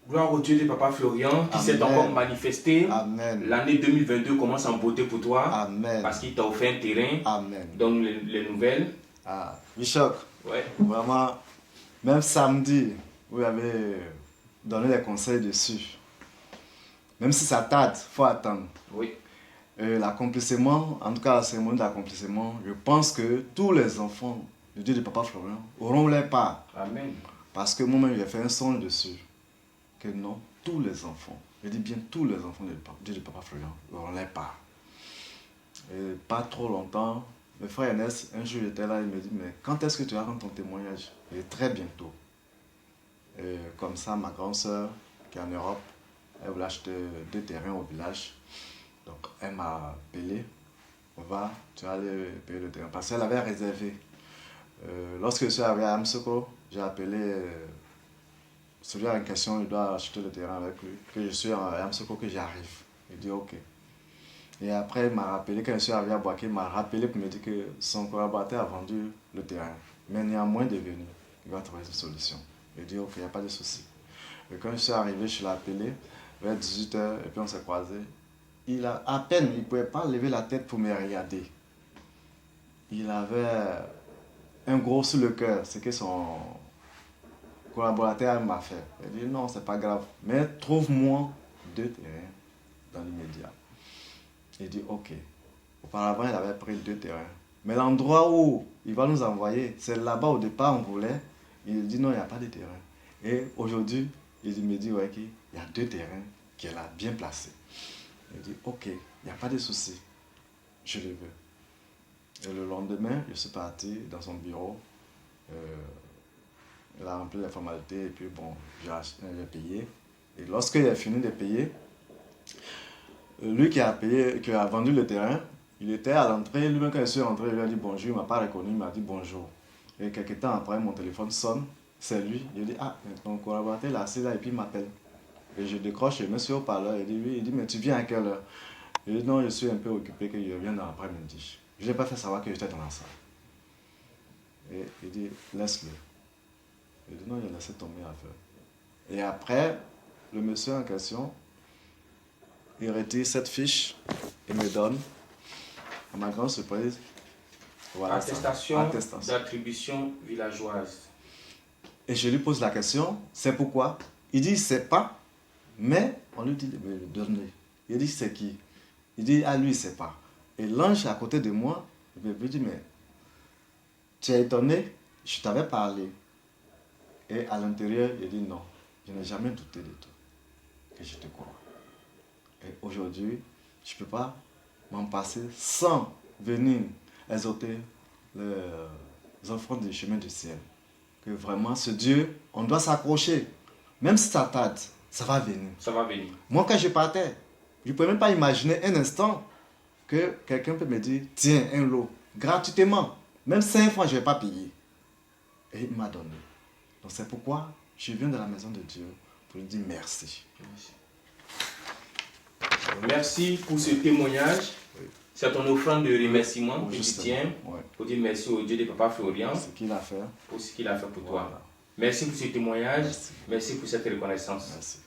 Gloire au Dieu de Papa Florian qui s'est encore manifesté. Amen. L'année 2022 commence en beauté pour toi. Amen. Parce qu'il t'a offert un terrain. Amen. Donne les nouvelles. Ah, Bishop, Ouais. vraiment, même samedi, vous avez donné des conseils dessus. Même si ça tarde, il faut attendre. Oui. L'accomplissement, en tout cas la cérémonie d'accomplissement, je pense que tous les enfants du Dieu de Papa Florian auront leur part. Amen. Parce que moi-même, j'ai fait un son dessus. Que non, tous les enfants, je dis bien tous les enfants du Dieu de Papa Florian auront leur part. Et pas trop longtemps, le frère Ernest, un jour j'étais là, il me dit, mais quand est-ce que tu vas rendre ton témoignage? Et très bientôt. Et comme ça, ma grande soeur, qui est en Europe, elle voulait acheter 2 terrains au village. Donc elle m'a appelé, tu vas aller payer le terrain. Parce qu'elle avait réservé. Lorsque je suis arrivé à Amsoko, j'ai appelé celui en question, il doit acheter le terrain avec lui. Que je suis à Amsoko, que j'arrive. Il dit ok. Et après, il m'a rappelé, quand je suis arrivé à Boaké, il m'a rappelé pour me dire que son collaborateur a vendu le terrain. Mais néanmoins de venir, il va trouver une solution. Il dit ok, il n'y a pas de souci. Et quand je suis arrivé, je l'ai appelé vers 18 h et puis on s'est croisés. Il a à peine, il ne pouvait pas lever la tête pour me regarder. Il avait un gros sur le cœur, c'est que son collaborateur m'a fait. Il dit non, c'est pas grave, mais trouve-moi 2 terrains dans l'immédiat. Il dit ok. Auparavant, il avait pris 2 terrains. Mais l'endroit où il va nous envoyer, c'est là-bas au départ on voulait. Il dit non, il n'y a pas de terrain. Et aujourd'hui, il me dit ouais, qu'il y a 2 terrains qu'elle a bien placés. Il dit ok, il n'y a pas de souci, je le veux. Et le lendemain, je suis parti dans son bureau. Il a rempli les formalités et puis bon, j'ai payé. Et lorsqu'il a fini de payer, lui qui a vendu le terrain, il était à l'entrée. Lui-même, quand je suis rentré, il lui a dit bonjour. Il ne m'a pas reconnu, il m'a dit bonjour. Et quelques temps après, mon téléphone sonne. C'est lui. Il dit ah, ton collaborateur est assis là et puis il m'appelle. Et je décroche, je me suis au parleur. Il dit oui, il dit mais tu viens à quelle heure? Je dis non, je suis un peu occupé, que je viens dans l'après-midi. Je n'ai pas fait savoir que j'étais dans la salle. Et il dit laisse-le. Je dis non, il a laissé tomber l'affaire. Et après, le monsieur en question, il retire cette fiche et me donne, à ma grande surprise, voilà Attestation d'attribution villageoise. Et je lui pose la question, c'est pourquoi? Il dit, c'est pas, mais on lui dit de me le donner. Il dit, c'est qui? Il dit, ah lui, il sait pas. Et l'ange à côté de moi, il me dit, mais tu es étonné? Je t'avais parlé. Et à l'intérieur, il dit, non, je n'ai jamais douté de toi, que je te crois. Et aujourd'hui, je ne peux pas m'en passer sans venir exhorter les enfants du chemin du ciel. Que vraiment, ce Dieu, on doit s'accrocher. Même si ça tarde, ça va venir. Ça va venir. Moi, quand je partais, je ne pouvais même pas imaginer un instant que quelqu'un peut me dire, tiens, un lot, gratuitement. Même 5 francs, je ne vais pas payer. Et il m'a donné. Donc c'est pourquoi je viens de la maison de Dieu pour lui dire merci. Merci pour ce témoignage. Oui. C'est ton offrande de remerciement que tu tiens pour dire merci au Dieu de Papa Florian. Ce qu'il a fait. Pour ce qu'il a fait pour toi. Merci pour ce témoignage. Merci pour cette reconnaissance. Merci.